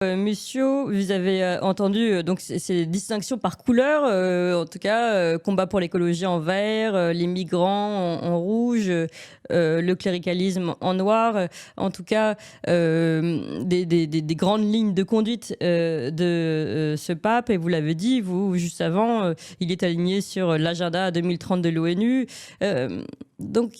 Mussio, vous avez entendu donc ces distinctions par couleur, en tout cas combat pour l'écologie en vert, les migrants en rouge, le cléricalisme en noir, en tout cas des grandes lignes de conduite de ce pape. Et vous l'avez dit, vous, juste avant, il est aligné sur l'agenda 2030 de l'ONU. Donc,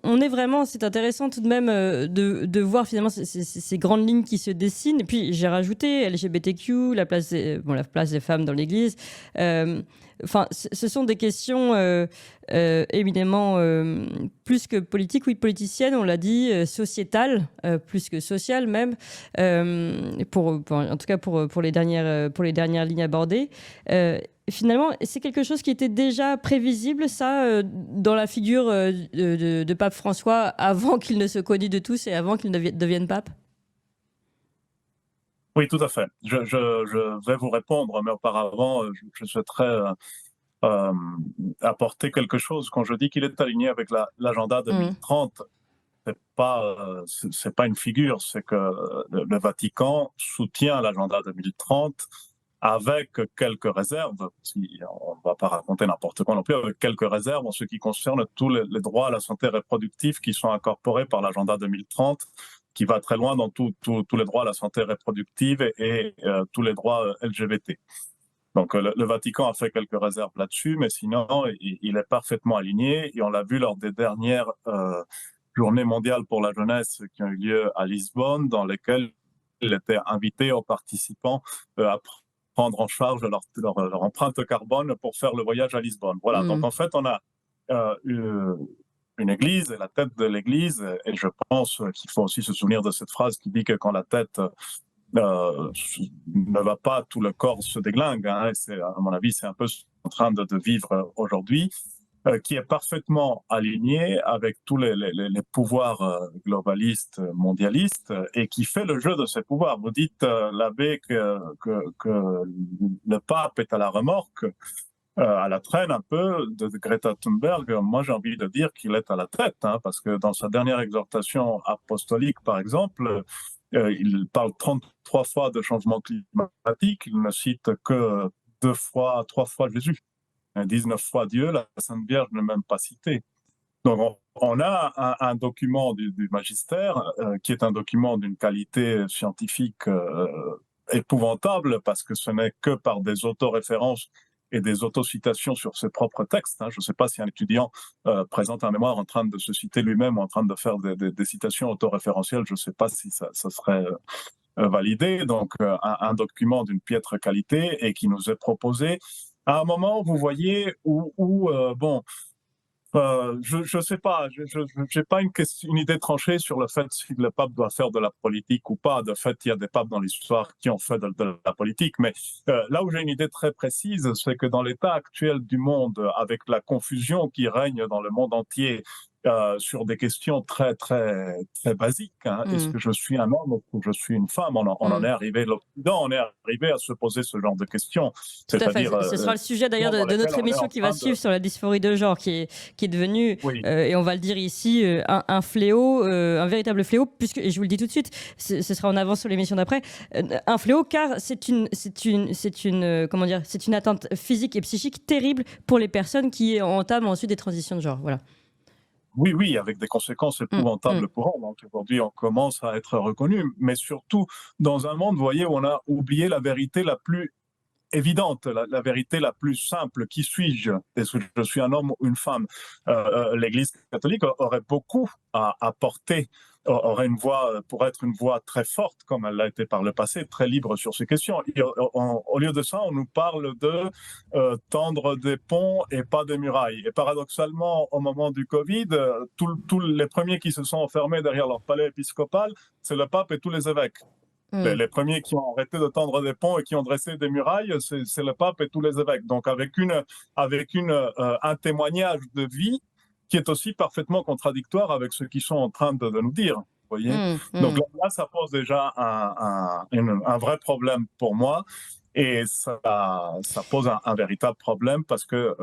on est vraiment, c'est intéressant tout de même de voir finalement ces grandes lignes qui se dessinent. Et puis j'ai rajouté LGBTQ, la place des femmes dans l'Église. Enfin, ce sont des questions éminemment plus que politiques, oui, politiciennes, on l'a dit, sociétales, plus que sociales même, en tout cas pour les dernières lignes abordées. Finalement, c'est quelque chose qui était déjà prévisible, ça, dans la figure de Pape François, avant qu'il ne se connût de tous et avant qu'il ne devienne pape? Oui, tout à fait. Je vais vous répondre, mais auparavant, je souhaiterais euh, apporter quelque chose. Quand je dis qu'il est aligné avec l'agenda Mm. 2030, c'est pas une figure, c'est que le Vatican soutient l'agenda 2030 avec quelques réserves. On ne va pas raconter n'importe quoi non plus, avec quelques réserves en ce qui concerne tous les droits à la santé reproductive qui sont incorporés par l'agenda 2030, qui va très loin dans tous les droits à la santé reproductive et tous les droits LGBT. Donc le Vatican a fait quelques réserves là-dessus, mais sinon, il est parfaitement aligné. Et on l'a vu lors des dernières journées mondiales pour la jeunesse qui ont eu lieu à Lisbonne, dans lesquelles il était invité aux participants à prendre en charge leur empreinte carbone pour faire le voyage à Lisbonne. Voilà, donc Mm. en fait, on a une église et la tête de l'église, et je pense qu'il faut aussi se souvenir de cette phrase qui dit que quand la tête ne va pas, tout le corps se déglingue. Hein, et à mon avis, c'est un peu en train de vivre aujourd'hui, qui est parfaitement aligné avec tous les pouvoirs globalistes, mondialistes, et qui fait le jeu de ces pouvoirs. Vous dites, l'abbé, que le pape est à la remorque, à la traîne un peu de Greta Thunberg. Moi, j'ai envie de dire qu'il est à la tête, hein, parce que dans sa dernière exhortation apostolique, par exemple, il parle 33 fois de changement climatique, il ne cite que 3 fois Jésus. 19 fois Dieu, la Sainte Vierge n'est même pas citée. Donc, on a un document du magistère qui est un document d'une qualité scientifique épouvantable, parce que ce n'est que par des autoréférences et des autocitations sur ses propres textes. Hein. Je ne sais pas si un étudiant présente un mémoire en train de se citer lui-même ou en train de faire des citations autoréférentielles, je ne sais pas si ça serait validé. Donc, un document d'une piètre qualité et qui nous est proposé à un moment, vous voyez, où bon, je ne sais pas, je n'ai pas une idée tranchée sur le fait si le pape doit faire de la politique ou pas. De fait, il y a des papes dans l'histoire qui ont fait de la politique, mais là où j'ai une idée très précise, c'est que dans l'état actuel du monde, avec la confusion qui règne dans le monde entier sur des questions très, très, très basiques, hein, est-ce Mm. que je suis un homme ou je suis une femme? On en Mm. est arrivé, l'Occident, on est arrivé à se poser ce genre de questions, Tout à fait. c'est-à-dire Ce sera le sujet d'ailleurs dans de lesquelles notre on est émission en qui va train de... suivre sur la dysphorie de genre, qui est devenue, Oui. et on va le dire ici, un fléau, un véritable fléau, puisque, et je vous le dis tout de suite, ce sera en avance sur l'émission d'après, un fléau car comment dire, c'est une atteinte physique et psychique terrible pour les personnes qui entament ensuite des transitions de genre. Voilà. Oui, oui, avec des conséquences Mm, mm, épouvantables pour eux. Donc aujourd'hui, on commence à être reconnu, mais surtout dans un monde, vous voyez, où on a oublié la vérité la plus évidente, la vérité la plus simple. Qui suis-je? Est-ce que je suis un homme ou une femme? L'Église catholique aurait beaucoup à apporter, aurait une voix, pour être une voix très forte, comme elle l'a été par le passé, très libre sur ces questions. Et au lieu de ça, on nous parle de tendre des ponts et pas des murailles. Et paradoxalement, au moment du Covid, tous les premiers qui se sont enfermés derrière leur palais épiscopal, c'est le pape et tous les évêques. mm. Les premiers qui ont arrêté de tendre des ponts et qui ont dressé des murailles, c'est le pape et tous les évêques. Donc avec un témoignage de vie qui est aussi parfaitement contradictoire avec ce qu'ils sont en train de nous dire. Vous voyez. Mm, Donc mm. là, ça pose déjà un vrai problème pour moi. Et ça pose un véritable problème parce que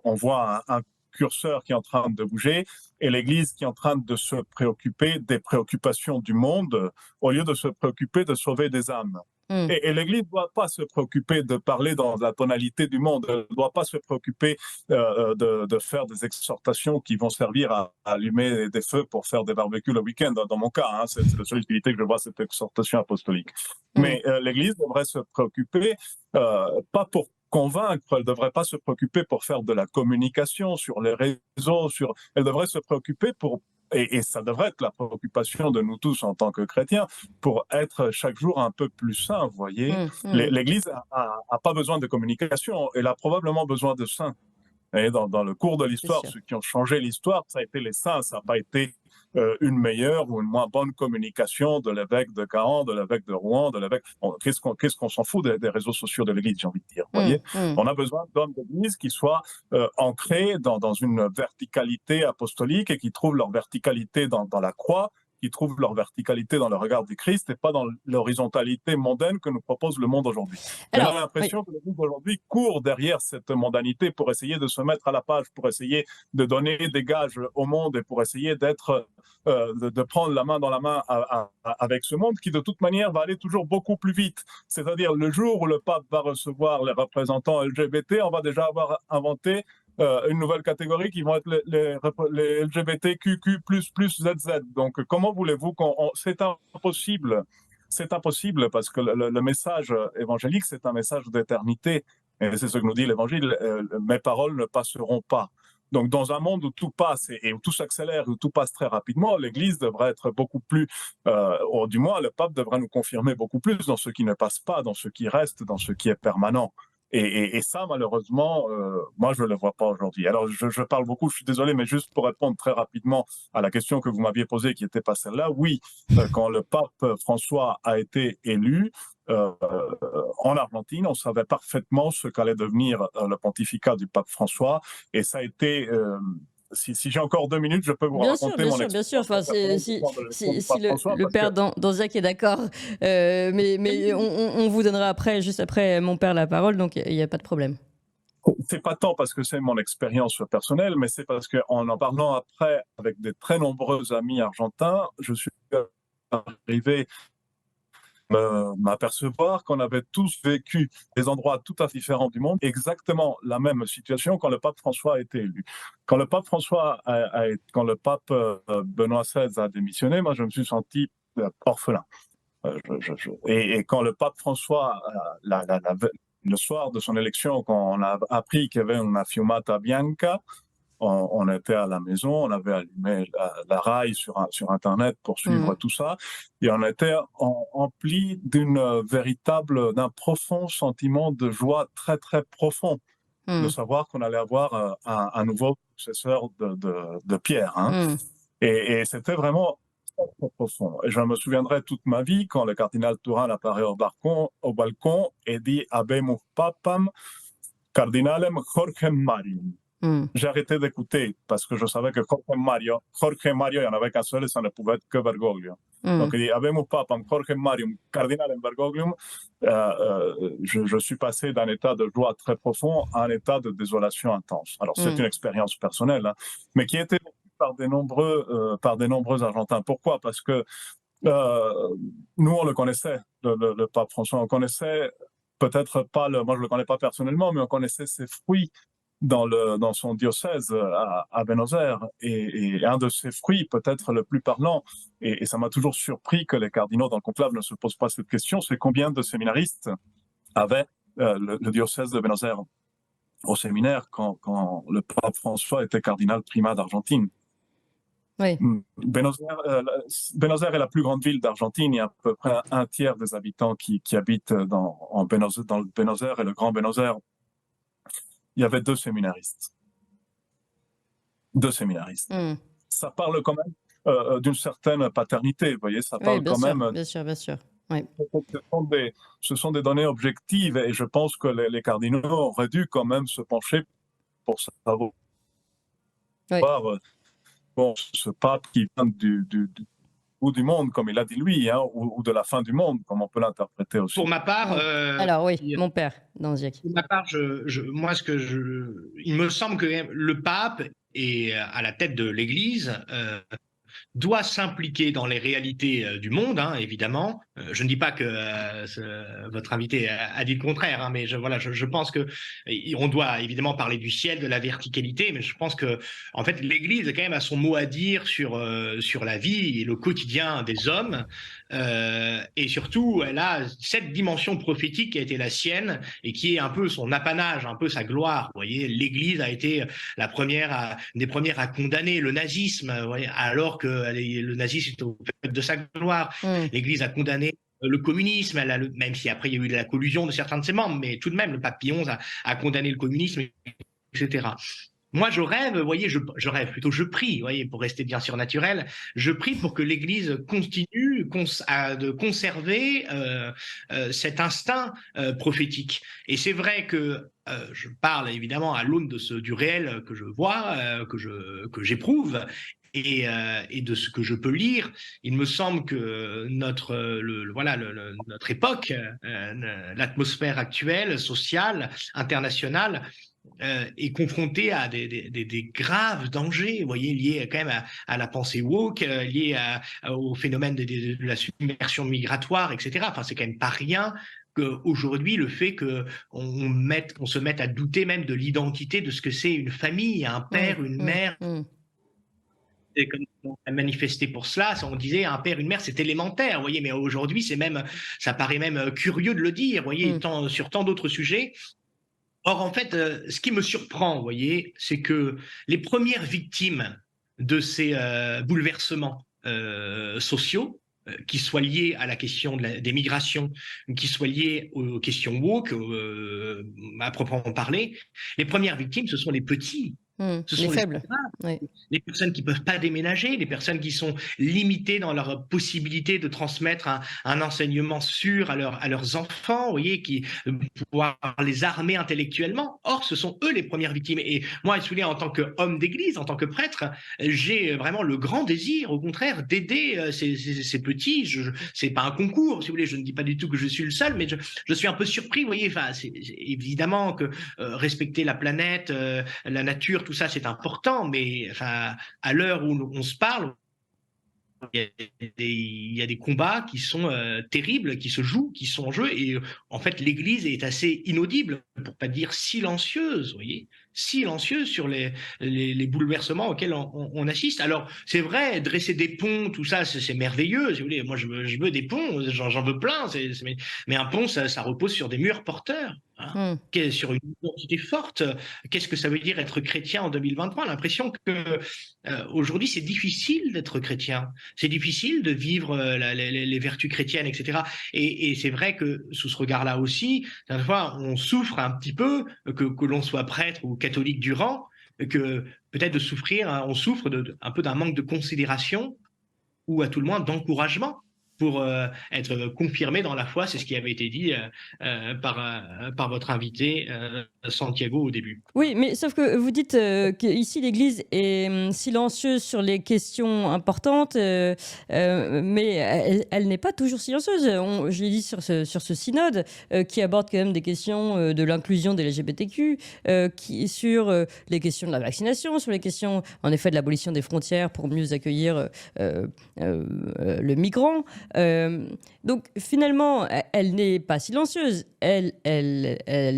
on voit curseur qui est en train de bouger et l'Église qui est en train de se préoccuper des préoccupations du monde au lieu de se préoccuper de sauver des âmes. Et l'Église ne doit pas se préoccuper de parler dans la tonalité du monde, elle ne doit pas se préoccuper de faire des exhortations qui vont servir à allumer des feux pour faire des barbecues le week-end. Dans mon cas, hein, c'est la seule utilité que je vois, cette exhortation apostolique. Mais l'Église devrait se préoccuper, pas pour convaincre, elle ne devrait pas se préoccuper pour faire de la communication sur les réseaux, elle devrait se préoccuper pour et ça devrait être la préoccupation de nous tous en tant que chrétiens, pour être chaque jour un peu plus saints, vous voyez. L'Église n'a pas besoin de communication, elle a probablement besoin de saints. Et dans le cours de l'histoire, ceux qui ont changé l'histoire, ça a été les saints, ça n'a pas été une meilleure ou une moins bonne communication de l'évêque de Caen, de l'évêque de Rouen, de l'évêque... Qu'est-ce qu'on s'en fout des réseaux sociaux de l'Église, j'ai envie de dire, vous voyez. On a besoin d'hommes d'Église qui soient ancrés dans une verticalité apostolique et qui trouvent leur verticalité dans la croix, qui trouvent leur verticalité dans le regard du Christ et pas dans l'horizontalité mondaine que nous propose le monde aujourd'hui. On a l'impression que le monde aujourd'hui court derrière cette mondanité pour essayer de se mettre à la page, pour essayer de donner des gages au monde et pour essayer de prendre la main dans la main avec ce monde qui de toute manière va aller toujours beaucoup plus vite. C'est-à-dire le jour où le pape va recevoir les représentants LGBT, on va déjà avoir inventé une nouvelle catégorie qui vont être les LGBTQQ++, ZZ. Donc, comment voulez-vous c'est impossible. C'est impossible parce que le message évangélique, c'est un message d'éternité. Et c'est ce que nous dit l'Évangile, mes paroles ne passeront pas. Donc, dans un monde où tout passe et où tout s'accélère, où tout passe très rapidement, l'Église devrait être beaucoup plus, ou du moins le pape devrait nous confirmer beaucoup plus dans ce qui ne passe pas, dans ce qui reste, dans ce qui est permanent. Et ça, malheureusement, moi, je ne le vois pas aujourd'hui. Alors, je parle beaucoup, je suis désolé, mais juste pour répondre très rapidement à la question que vous m'aviez posée, qui n'était pas celle-là, oui, quand le pape François a été élu en Argentine, on savait parfaitement ce qu'allait devenir le pontificat du pape François, et ça a été... Si j'ai encore 2 minutes, je peux vous raconter mon expérience. Bien sûr. Enfin, si le père Danziac est d'accord, mais on vous donnera juste après mon père la parole, donc il n'y a pas de problème. C'est pas tant parce que c'est mon expérience personnelle, mais c'est parce qu'en parlant après avec des très nombreux amis argentins, je suis arrivé m'apercevoir qu'on avait tous vécu des endroits tout à fait différents du monde, exactement la même situation quand le pape François a été élu. Quand le pape quand le pape Benoît XVI a démissionné, moi je me suis senti orphelin. Et quand le pape François, le soir de son élection, quand on a appris qu'il y avait une fiumata bianca, on était à la maison, on avait allumé la rail sur Internet pour suivre tout ça, et on était empli d'un profond sentiment de joie très très profond, de savoir qu'on allait avoir un nouveau successeur de Pierre. Hein. Et c'était vraiment très profond. Et je me souviendrai toute ma vie quand le cardinal Turan apparaît au balcon et dit « Habemus papam cardinalem Jorge Marium ». J'ai arrêté d'écouter parce que je savais que Jorge Mario, il n'y en avait qu'un seul et ça ne pouvait être que Bergoglio. Donc il dit Habemus papam Jorge Marium cardinalem Bergoglium. Je suis passé d'un état de joie très profond à un état de désolation intense. Alors c'est une expérience personnelle, hein, mais qui a été vécue par des nombreux Argentins. Pourquoi? Parce que nous on le connaissait, le pape François, on connaissait peut-être pas moi je le connais pas personnellement, mais on connaissait ses fruits dans son diocèse à Buenos Aires. Et un de ces fruits, peut-être le plus parlant, et ça m'a toujours surpris que les cardinaux dans le conclave ne se posent pas cette question, c'est combien de séminaristes avaient le diocèse de Buenos Aires au séminaire quand le pape François était cardinal primat d'Argentine. Oui. Buenos Aires est la plus grande ville d'Argentine. Il y a à peu près un tiers des habitants qui habitent dans le Buenos Aires et le Grand Buenos Aires. Il y avait 2 séminaristes. 2 séminaristes. Ça parle quand même d'une certaine paternité, vous voyez, ça parle même... Bien sûr. Oui. Ce sont des données objectives et je pense que les cardinaux auraient dû quand même se pencher pour savoir ce pape qui vient du bout du monde, comme il a dit lui, hein, ou de la fin du monde, comme on peut l'interpréter aussi. Pour ma part... Alors oui, mon père, Danziac. Pour ma part, il me semble que le pape est à la tête de l'Église doit s'impliquer dans les réalités du monde, hein, évidemment. Je ne dis pas que votre invité a dit le contraire, hein, mais voilà, je pense que on doit évidemment parler du ciel, de la verticalité, mais je pense que en fait l'Église quand même a son mot à dire sur la vie et le quotidien des hommes, et surtout elle a cette dimension prophétique qui a été la sienne et qui est un peu son apanage, un peu sa gloire. Vous voyez, l'Église a été une des premières à condamner le nazisme, vous voyez, alors que le nazisme est au fait de sa gloire. L'Église a condamné le communisme, même si après il y a eu de la collusion de certains de ses membres, mais tout de même le pape Pie XI a condamné le communisme, etc. Moi, je rêve, vous voyez, je rêve plutôt, je prie, vous voyez, pour rester bien surnaturel, je prie pour que l'Église continue de conserver cet instinct prophétique. Et c'est vrai que je parle évidemment à l'aune du réel que je vois, que j'éprouve. Et de ce que je peux lire, il me semble que notre époque, l'atmosphère actuelle, sociale, internationale, est confronté à des graves dangers, vous voyez, liés quand même à la pensée woke, liés au phénomène de la submersion migratoire, etc. Enfin, c'est quand même pas rien qu'aujourd'hui, le fait qu'on se mette à douter même de l'identité de ce que c'est une famille, un père, une mère. Et comme on a manifesté pour cela, on disait un père, une mère, c'est élémentaire, vous voyez, mais aujourd'hui, ça paraît même curieux de le dire, vous voyez, sur tant d'autres sujets. Or, en fait, ce qui me surprend, vous voyez, c'est que les premières victimes de ces bouleversements sociaux, qui soient liés à la question des migrations, qui soient liés aux questions woke, à proprement parler, les premières victimes, ce sont les petits. Ce sont les faibles. Les personnes qui ne peuvent pas déménager, les personnes qui sont limitées dans leur possibilité de transmettre un enseignement sûr à leurs enfants, vous voyez, qui pouvoir les armer intellectuellement. Or, ce sont eux les premières victimes. Et moi, je suis en tant qu'homme d'église, en tant que prêtre, j'ai vraiment le grand désir, au contraire, d'aider ces petits. C'est pas un concours, si vous voulez, je ne dis pas du tout que je suis le seul, mais je suis un peu surpris, vous voyez, enfin, c'est évidemment que respecter la planète, la nature, tout ça, c'est important, mais enfin, à l'heure où on se parle, il y a des combats qui sont terribles, qui se jouent, qui sont en jeu, et en fait, l'Église est assez inaudible, pour pas dire silencieuse, vous voyez, silencieuse sur les bouleversements auxquels on assiste. Alors, c'est vrai, dresser des ponts, tout ça, c'est merveilleux, si vous voulez. Moi, je veux des ponts, j'en veux plein, mais un pont, ça repose sur des murs porteurs. Hein, sur une identité forte. Qu'est-ce que ça veut dire être chrétien en 2023? L'impression que aujourd'hui c'est difficile d'être chrétien, c'est difficile de vivre les vertus chrétiennes, etc. Et c'est vrai que sous ce regard-là aussi, fois on souffre un petit peu, que l'on soit prêtre ou catholique du rang, que peut-être de souffrir, hein, on souffre un peu d'un manque de considération ou à tout le moins d'encouragement pour être confirmé dans la foi. C'est ce qui avait été dit par votre invité Santiago au début. Oui, mais sauf que vous dites qu'ici l'Église est silencieuse sur les questions importantes, mais elle n'est pas toujours silencieuse. Je l'ai dit sur ce synode qui aborde quand même des questions de l'inclusion des LGBTQ, sur les questions de la vaccination, sur les questions en effet de l'abolition des frontières pour mieux accueillir le migrant. Donc finalement, elle n'est pas silencieuse, elle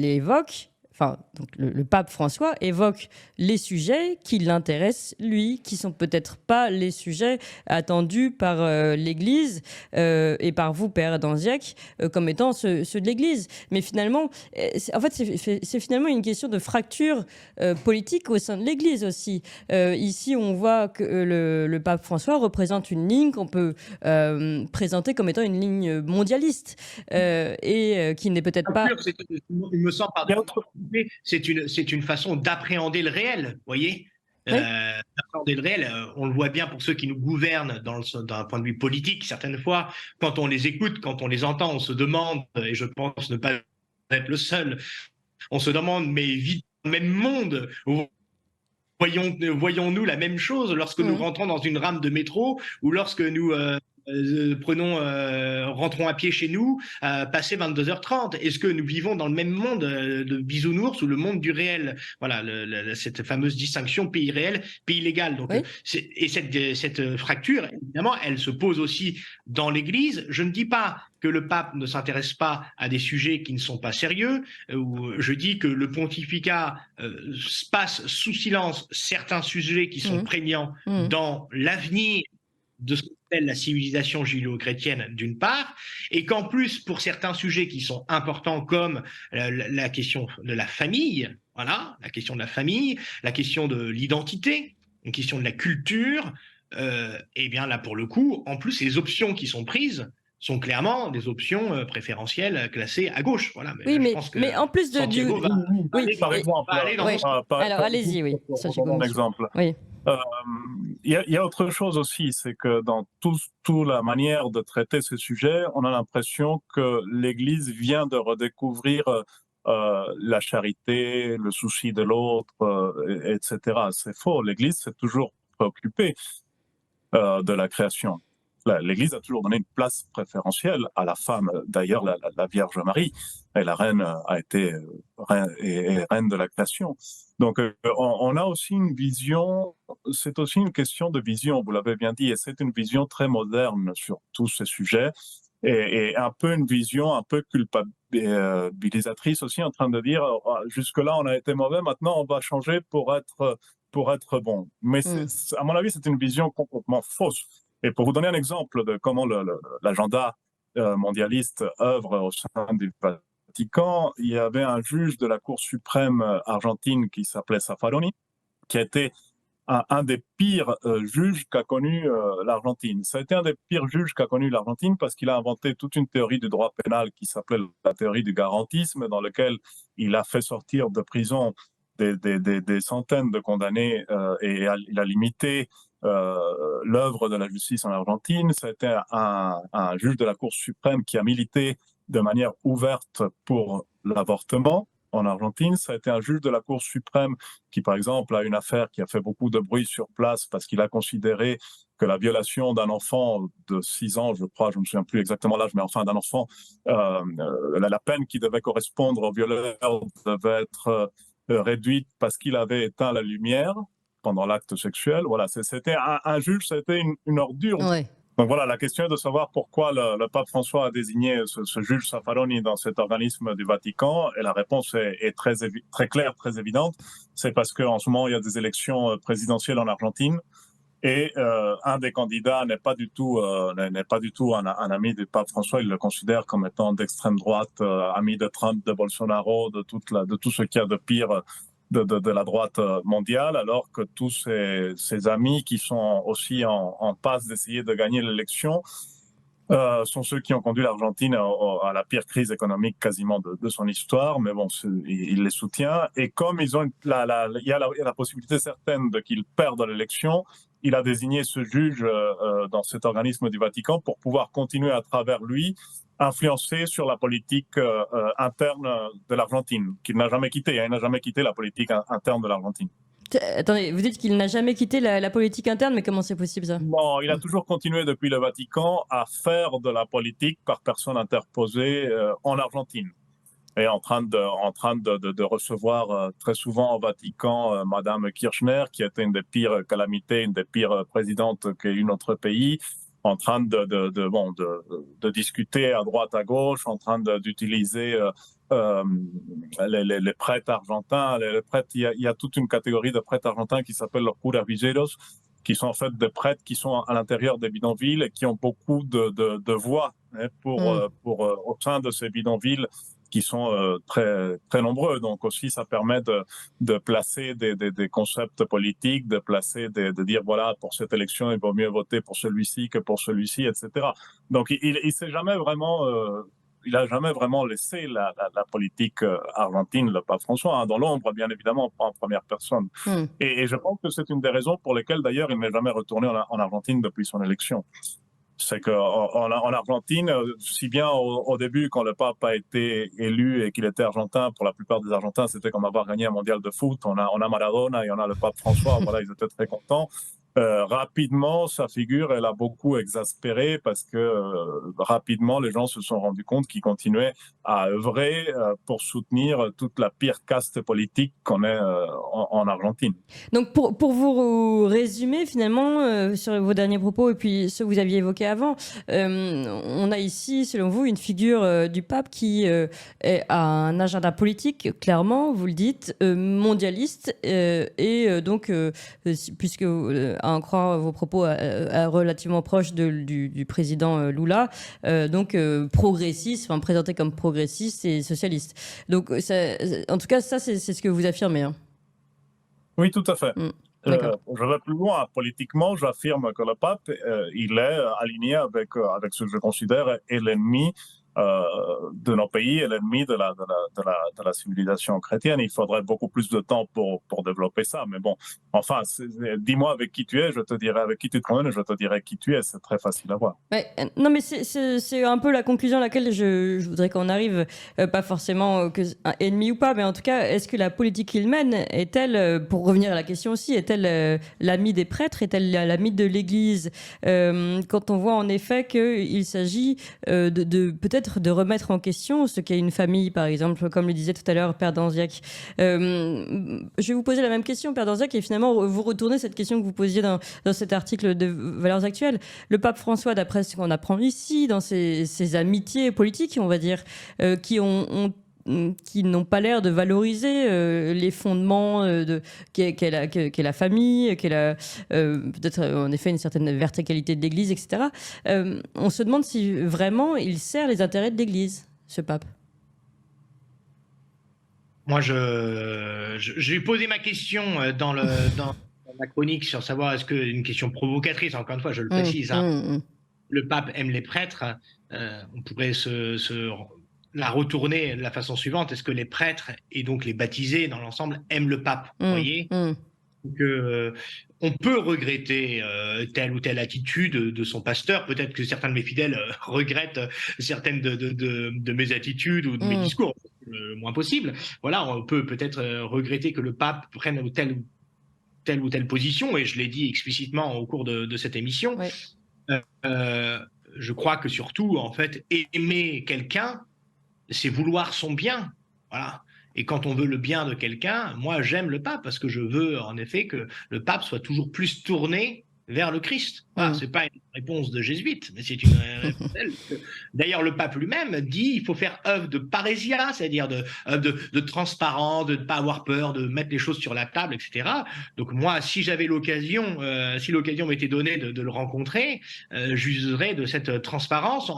évoque. Enfin, donc le pape François évoque les sujets qui l'intéressent, lui, qui sont peut-être pas les sujets attendus par l'Église et par vous, Père Danziac, comme étant ceux de l'Église. Mais finalement, en fait, c'est finalement une question de fracture politique au sein de l'Église aussi. Ici, on voit que le pape François représente une ligne qu'on peut présenter comme étant une ligne mondialiste et qui n'est peut-être pas... Il me semble, pardon, c'est une façon d'appréhender le réel, vous voyez, oui. D'appréhender le réel, on le voit bien pour ceux qui nous gouvernent d'un point de vue politique, certaines fois, quand on les écoute, quand on les entend, on se demande, et je pense ne pas être le seul, on se demande, mais vivons dans le même monde, voyons-nous la même chose lorsque nous rentrons dans une rame de métro ou lorsque nous rentrons à pied chez nous, passé 22h30. Est-ce que nous vivons dans le même monde de bisounours ou le monde du réel? Voilà, cette fameuse distinction pays réel, pays légal. Donc, Oui. et cette fracture, évidemment, elle se pose aussi dans l'Église. Je ne dis pas que le pape ne s'intéresse pas à des sujets qui ne sont pas sérieux, ou je dis que le pontificat passe sous silence certains sujets qui sont prégnants dans l'avenir de ce qu'on appelle la civilisation judéo-chrétienne d'une part, et qu'en plus, pour certains sujets qui sont importants comme la question de la famille, voilà, la question de la famille, la question de l'identité, une question de la culture, et bien là, pour le coup, en plus, les options qui sont prises sont clairement des options préférentielles classées à gauche. Voilà, Oui, je pense que mais en plus de Santiago va oui, par exemple, aller dans oui. Alors, allez-y, oui. Santiago, un exemple. Oui. Il y a autre chose aussi, c'est que dans toute la manière de traiter ces sujets, on a l'impression que l'Église vient de redécouvrir la charité, le souci de l'autre, etc. C'est faux. L'Église s'est toujours préoccupée de la création. L'Église a toujours donné une place préférentielle à la femme. D'ailleurs, la Vierge Marie, et la reine a été reine de la création. Donc, on a aussi une vision, c'est aussi une question de vision, vous l'avez bien dit, et c'est une vision très moderne sur tous ces sujets, et un peu une vision un peu culpabilisatrice aussi, en train de dire, jusque-là, on a été mauvais, maintenant, on va changer pour être bon. Mais à mon avis, c'est une vision complètement fausse. Et pour vous donner un exemple de comment l'agenda mondialiste œuvre au sein du Vatican, il y avait un juge de la Cour suprême argentine qui s'appelait Zaffaroni, qui a été un des pires juges qu'a connu l'Argentine. Ça a été un des pires juges qu'a connu l'Argentine parce qu'il a inventé toute une théorie du droit pénal qui s'appelait la théorie du garantisme, dans laquelle il a fait sortir de prison des centaines de condamnés et il a limité l'œuvre de la justice en Argentine. C'était un juge de la Cour suprême qui a milité de manière ouverte pour l'avortement en Argentine. Ça a été un juge de la Cour suprême qui, par exemple, a une affaire qui a fait beaucoup de bruit sur place parce qu'il a considéré que la violation d'un enfant de 6 ans, je crois, je ne me souviens plus exactement l'âge, mais enfin d'un enfant, la peine qui devait correspondre au violeur devait être réduite parce qu'il avait éteint la lumière pendant l'acte sexuel. Voilà, c'était un juge, c'était une ordure. Ouais. Donc voilà, la question est de savoir pourquoi le pape François a désigné ce juge Zaffaroni dans cet organisme du Vatican, et la réponse est très claire, très évidente. C'est parce qu'en ce moment, il y a des élections présidentielles en Argentine, et un des candidats n'est pas du tout un ami du pape François. Il le considère comme étant d'extrême droite, ami de Trump, de Bolsonaro, de tout ce qu'il y a de pire de la droite mondiale, alors que tous ses amis qui sont aussi en passe d'essayer de gagner l'élection sont ceux qui ont conduit l'Argentine à la pire crise économique quasiment de son histoire, mais bon, il les soutient. Et comme il y a la possibilité certaine qu'ils perdent l'élection, il a désigné ce juge dans cet organisme du Vatican pour pouvoir continuer à travers lui influencer sur la politique interne de l'Argentine, qu'il n'a jamais quitté. Il n'a jamais quitté la politique interne de l'Argentine. Attendez, vous dites qu'il n'a jamais quitté la politique interne, mais comment c'est possible ça? Non, il a toujours continué depuis le Vatican à faire de la politique par personne interposée en Argentine. Et en train de recevoir très souvent au Vatican Madame Kirchner, qui était une des pires calamités, une des pires présidentes qu'ait eu notre pays, en train de discuter à droite, à gauche, en train d'utiliser les prêtres argentins. Les prêtres, il y a toute une catégorie de prêtres argentins qui s'appellent los curavilleros, qui sont en fait des prêtres qui sont à l'intérieur des bidonvilles et qui ont beaucoup de voix au sein de ces bidonvilles, qui sont très, très nombreux. Donc aussi, ça permet de placer des concepts politiques, de dire, voilà, pour cette élection, il vaut mieux voter pour celui-ci que pour celui-ci, etc. Donc il s'est jamais vraiment... il n'a jamais vraiment laissé la politique argentine, le pape François, dans l'ombre, bien évidemment, pas en première personne. Et je pense que c'est une des raisons pour lesquelles, d'ailleurs, il n'est jamais retourné en Argentine depuis son élection. C'est qu'en Argentine, si bien au début, quand le pape a été élu et qu'il était argentin, pour la plupart des Argentins, c'était comme avoir gagné un mondial de foot. On a Maradona et on a le pape François, voilà, ils étaient très contents. Rapidement, sa figure, elle a beaucoup exaspéré parce que rapidement, les gens se sont rendus compte qu'il continuait à œuvrer pour soutenir toute la pire caste politique qu'on ait en Argentine. Donc pour vous résumer finalement sur vos derniers propos et puis ceux que vous aviez évoqués avant, on a ici, selon vous, une figure du pape qui a un agenda politique, clairement, vous le dites, mondialiste, et donc, puisque à en croire vos propos, relativement proche du président Lula, donc progressiste, enfin présenté comme progressiste et socialiste. Donc en tout cas, ça c'est ce que vous affirmez. Hein. Oui, tout à fait. D'accord. Je vais plus loin. Politiquement, j'affirme que le pape, il est aligné avec ce que je considère est l'ennemi de nos pays et l'ennemi de la civilisation chrétienne. Il faudrait beaucoup plus de temps pour développer ça. Mais bon, enfin, dis-moi avec qui tu es, je te dirai avec qui tu te promènes, je te dirai qui tu es. C'est très facile à voir. Ouais, non, mais c'est un peu la conclusion à laquelle je voudrais qu'on arrive, pas forcément que un ennemi ou pas, mais en tout cas, est-ce que la politique qu'il mène est-elle, pour revenir à la question aussi, est-elle l'ami des prêtres, est-elle l'ami de l'Église, quand on voit en effet qu'il s'agit de peut-être de remettre en question ce qu'est une famille, par exemple, comme le disait tout à l'heure Père Danziac. Je vais vous poser la même question, Père Danziac, et finalement vous retournez cette question que vous posiez dans cet article de Valeurs Actuelles. Le pape François, d'après ce qu'on apprend ici, dans ses amitiés politiques, on va dire, qui n'ont pas l'air de valoriser les fondements qu'est la famille, peut-être en effet une certaine verticalité de l'Église, etc. On se demande si vraiment il sert les intérêts de l'Église, ce pape. Moi, je lui ai posé ma question dans la chronique sur savoir est-ce que une question provocatrice, encore une fois, je le précise, le pape aime les prêtres, on pourrait la retourner de la façon suivante. Est-ce que les prêtres et donc les baptisés dans l'ensemble aiment le pape, voyez Donc, on peut regretter telle ou telle attitude de son pasteur. Peut-être que certains de mes fidèles regrettent certaines de mes attitudes ou de mes discours, le moins possible. Voilà, on peut peut-être regretter que le pape prenne telle ou telle position, et je l'ai dit explicitement au cours de cette émission. Ouais. Je crois que surtout, en fait, aimer quelqu'un, c'est vouloir son bien. Voilà. Et quand on veut le bien de quelqu'un, moi, j'aime le pape parce que je veux, en effet, que le pape soit toujours plus tourné vers le Christ. Voilà, c'est pas une réponse de jésuite, mais c'est une réponse. D'ailleurs, le pape lui-même dit il faut faire œuvre de parésia, c'est-à-dire de transparence, de ne pas avoir peur, de mettre les choses sur la table, etc. Donc moi, si j'avais l'occasion, si l'occasion m'était donnée de le rencontrer, j'userais de cette transparence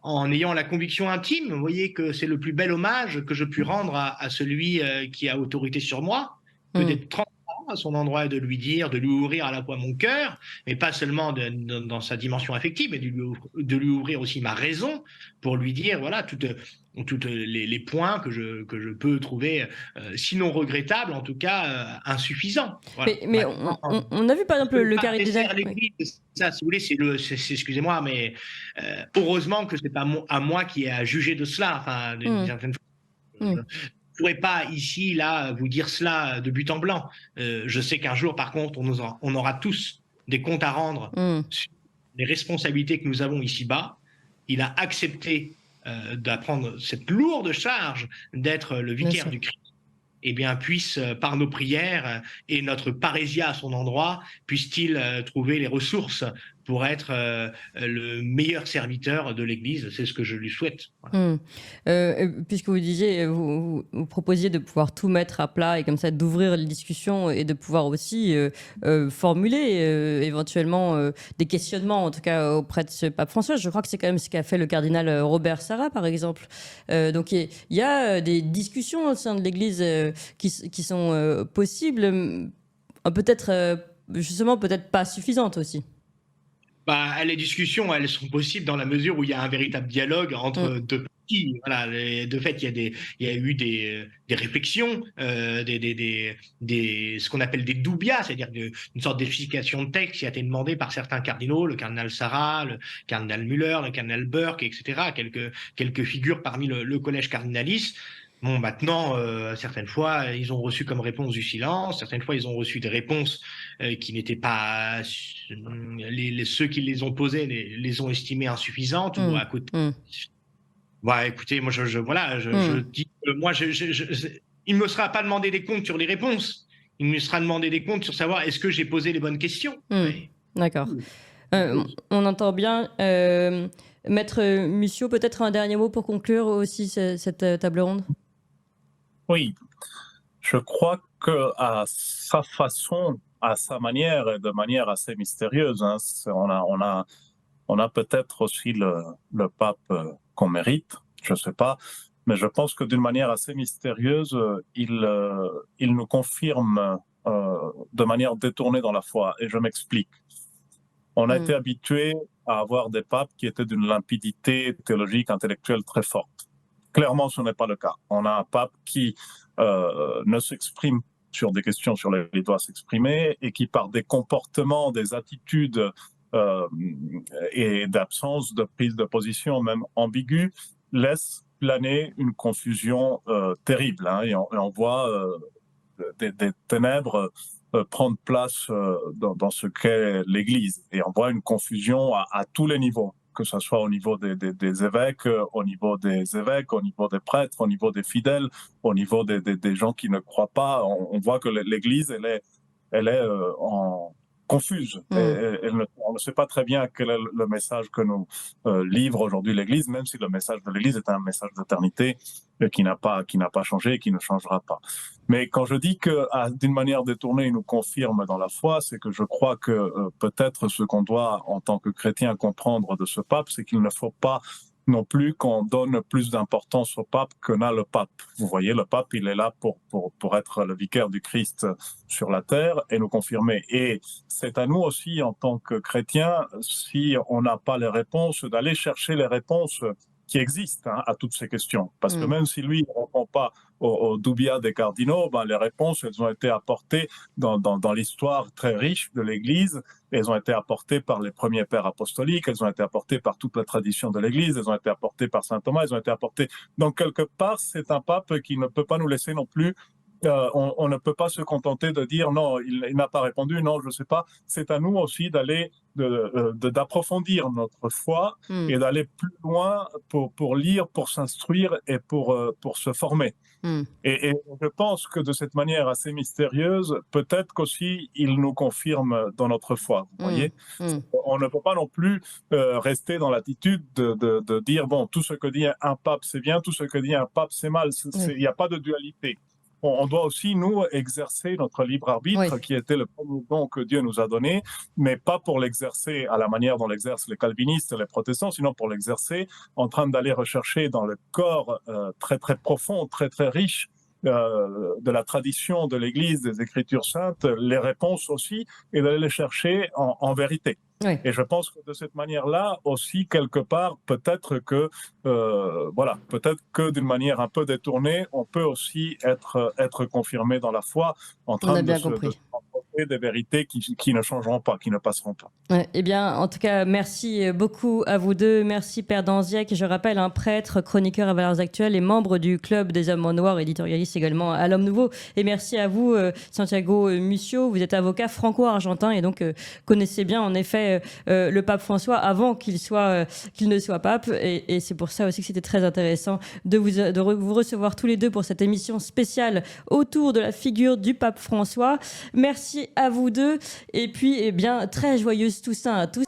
en ayant la conviction intime, vous voyez, que c'est le plus bel hommage que je puis rendre à celui qui a autorité sur moi, que d'être transparent à son endroit et de lui dire, de lui ouvrir à la fois mon cœur, mais pas seulement dans sa dimension affective, mais de lui ouvrir aussi ma raison pour lui dire, voilà, toutes les points que je peux trouver, sinon regrettables, en tout cas insuffisants. Voilà. Mais on a vu par exemple le carré des l'Église, ça, si vous voulez, excusez-moi, mais heureusement que c'est pas à moi qui ai à juger de cela. Enfin, d'une certaine façon. Je ne pourrais pas ici, là, vous dire cela de but en blanc. Je sais qu'un jour, par contre, on aura tous des comptes à rendre sur les responsabilités que nous avons ici-bas. Il a accepté d'apprendre cette lourde charge d'être le vicaire du Christ. Eh bien, puisse, par nos prières et notre parésia à son endroit, puisse-t-il trouver les ressources pour être le meilleur serviteur de l'Église. C'est ce que je lui souhaite. Voilà. Puisque vous disiez, vous proposiez de pouvoir tout mettre à plat et comme ça d'ouvrir les discussions et de pouvoir aussi formuler éventuellement des questionnements, en tout cas auprès de ce pape François. Je crois que c'est quand même ce qu'a fait le cardinal Robert Sarah, par exemple. Donc il y a des discussions au sein de l'Église qui sont possibles, peut-être justement peut-être pas suffisantes aussi. Bah, les discussions, elles sont possibles dans la mesure où il y a un véritable dialogue entre deux parties. Voilà, de fait, il y a eu des réflexions, ce qu'on appelle des doubias, c'est-à-dire une sorte d'explication de texte qui a été demandée par certains cardinaux, le cardinal Sarah, le cardinal Müller, le cardinal Burke, etc., quelques figures parmi le collège cardinaliste. Bon, maintenant, certaines fois, ils ont reçu comme réponse du silence, certaines fois, ils ont reçu des réponses qui n'étaient pas ceux qui les ont posées les ont estimées insuffisantes ou à côté. Écoutez, moi je dis moi il me sera pas demandé des comptes sur les réponses. Il me sera demandé des comptes sur savoir est-ce que j'ai posé les bonnes questions. D'accord. On entend bien. Maître Mussio, peut-être un dernier mot pour conclure aussi cette table ronde. Oui, je crois que à sa façon, à sa manière, et de manière assez mystérieuse, hein, on a peut-être aussi le pape qu'on mérite, je sais pas, mais je pense que d'une manière assez mystérieuse, il nous confirme de manière détournée dans la foi, et je m'explique. On a été habitué à avoir des papes qui étaient d'une limpidité théologique, intellectuelle très forte. Clairement, ce n'est pas le cas. On a un pape qui ne s'exprime sur des questions sur lesquelles il doit s'exprimer et qui, par des comportements, des attitudes et d'absence de prise de position, même ambiguë, laisse planer une confusion terrible. Hein, et on voit des ténèbres prendre place dans ce qu'est l'Église. Et on voit une confusion à tous les niveaux, que ce soit au niveau des évêques, au niveau des prêtres, au niveau des fidèles, au niveau des gens qui ne croient pas. On voit que l'Église, elle est confuse. On ne sait pas très bien quel est le message que nous livre aujourd'hui l'Église, même si le message de l'Église est un message d'éternité qui n'a pas changé et qui ne changera pas. Mais quand je dis que d'une manière détournée, il nous confirme dans la foi, c'est que je crois que peut-être ce qu'on doit en tant que chrétien comprendre de ce pape, c'est qu'il ne faut pas non plus qu'on donne plus d'importance au pape que n'a le pape. Vous voyez, le pape, il est là pour être le vicaire du Christ sur la terre et nous confirmer. Et c'est à nous aussi, en tant que chrétiens, si on n'a pas les réponses, d'aller chercher les réponses qui existent à toutes ces questions. Parce que même si lui ne répond pas au dubia des cardinaux, les réponses, elles ont été apportées dans l'histoire très riche de l'Église. Elles ont été apportées par les premiers pères apostoliques, elles ont été apportées par toute la tradition de l'Église, elles ont été apportées par saint Thomas, elles ont été apportées. Donc, quelque part, c'est un pape qui ne peut pas nous laisser non plus. On ne peut pas se contenter de dire non, il n'a pas répondu, non, je ne sais pas. C'est à nous aussi d'aller, d'approfondir notre foi et d'aller plus loin pour lire, pour s'instruire et pour se former. Et je pense que de cette manière assez mystérieuse, peut-être qu'aussi il nous confirme dans notre foi. Vous voyez, on ne peut pas non plus rester dans l'attitude de dire bon, tout ce que dit un pape c'est bien, tout ce que dit un pape c'est mal. Il n'y a pas de dualité. On doit aussi, nous, exercer notre libre arbitre, qui était le premier don que Dieu nous a donné, mais pas pour l'exercer à la manière dont l'exercent les calvinistes et les protestants, sinon pour l'exercer en train d'aller rechercher dans le corps très très profond, très très riche de la tradition de l'Église, des Écritures saintes, les réponses aussi, et d'aller les chercher en vérité. Et je pense que de cette manière-là aussi, quelque part, peut-être que d'une manière un peu détournée, on peut aussi être confirmé dans la foi en train de se rencontrer des vérités qui ne changeront pas, qui ne passeront pas. Eh bien, en tout cas, merci beaucoup à vous deux. Merci Père Danziac, je rappelle, un prêtre, chroniqueur à Valeurs Actuelles et membre du Club des Hommes en Noir, éditorialiste également à l'Homme Nouveau. Et merci à vous, Santiago Mussio. Vous êtes avocat franco-argentin et donc connaissez bien en effet le pape François avant qu'il ne soit pape. Et c'est pour ça aussi que c'était très intéressant de vous recevoir tous les deux pour cette émission spéciale autour de la figure du pape François. Merci à vous deux. Et puis, eh bien, très joyeuse Toussaint à tous.